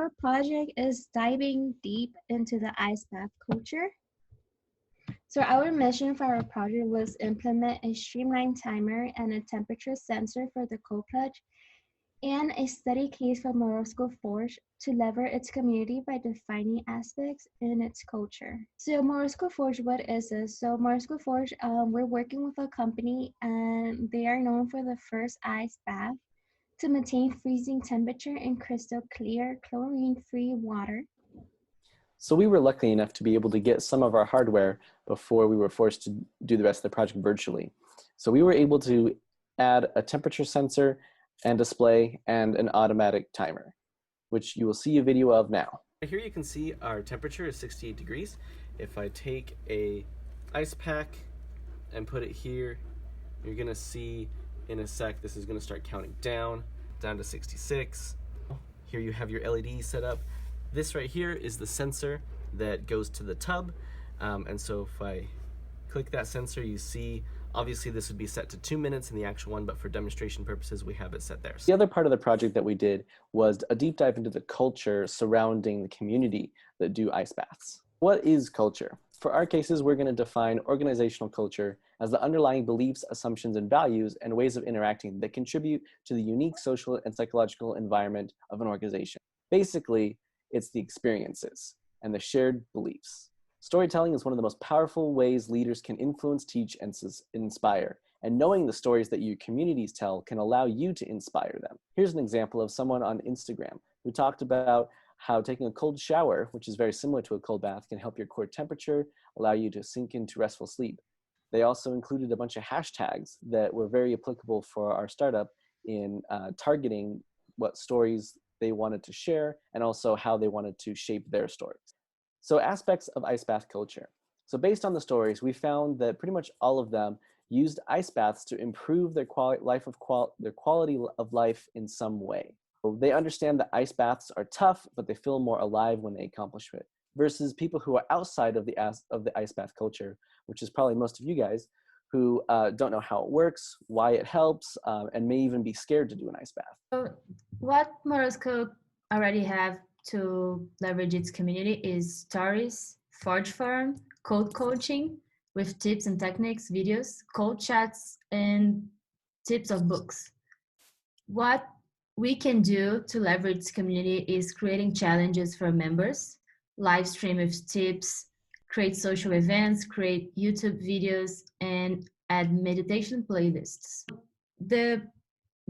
our project is diving deep into the ice bath culture. So our mission for our project was implement a streamlined timer and a temperature sensor for the cold plunge and a study case for Morosco Forge to leverage its community by defining aspects in its culture. So Morosco Forge, what is this? So Morosco Forge, we're working with a company and they are known for the first ice bath to maintain freezing temperature in crystal clear, chlorine-free water. So we were lucky enough to be able to get some of our hardware before we were forced to do the rest of the project virtually. So we were able to add a temperature sensor and display and an automatic timer, which you will see a video of now. Here you can see our temperature is 68 degrees. If I take a ice pack and put it here, you're gonna see in a sec, this is gonna start counting down to 66. Here you have your LED set up. This right here is the sensor that goes to the tub. And so if I click that sensor, you see, obviously this would be set to 2 minutes in the actual one, but for demonstration purposes, we have it set there. The other part of the project that we did was a deep dive into the culture surrounding the community that do ice baths. What is culture? For our cases, we're going to define organizational culture as the underlying beliefs, assumptions, and values and ways of interacting that contribute to the unique social and psychological environment of an organization. Basically, it's the experiences and the shared beliefs. Storytelling is one of the most powerful ways leaders can influence, teach, and inspire. And knowing the stories that your communities tell can allow you to inspire them. Here's an example of someone on Instagram who talked about how taking a cold shower, which is very similar to a cold bath, can help your core temperature, allow you to sink into restful sleep. They also included a bunch of hashtags that were very applicable for our startup in targeting what stories they wanted to share and also how they wanted to shape their stories. So aspects of ice bath culture. So based on the stories, we found that pretty much all of them used ice baths to improve their quality of life in some way. So they understand that ice baths are tough, but they feel more alive when they accomplish it, versus people who are outside of the ice bath culture, which is probably most of you guys, who don't know how it works, why it helps, and may even be scared to do an ice bath. So what Morosco already have to leverage its community is stories, forge forum, code coaching with tips and techniques, videos, code chats, and tips of books. What we can do to leverage its community is creating challenges for members, live stream with tips, create social events, create YouTube videos, and add meditation playlists. The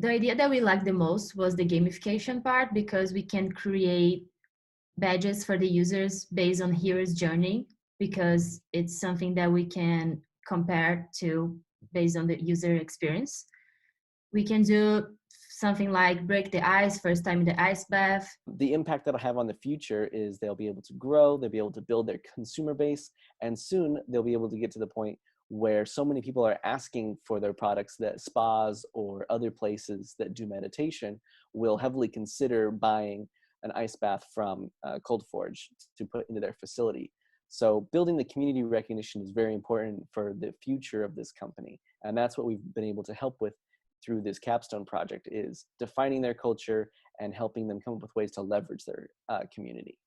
idea that we liked the most was the gamification part because we can create badges for the users based on hero's journey because it's something that we can compare to based on the user experience. We can do something like break the ice, first time in the ice bath. The impact that'll have on the future is they'll be able to grow, they'll be able to build their consumer base, and soon they'll be able to get to the point where so many people are asking for their products that spas or other places that do meditation will heavily consider buying an ice bath from Cold Forge to put into their facility. So building the community recognition is very important for the future of this company. And that's what we've been able to help with through this Capstone project, is defining their culture and helping them come up with ways to leverage their community.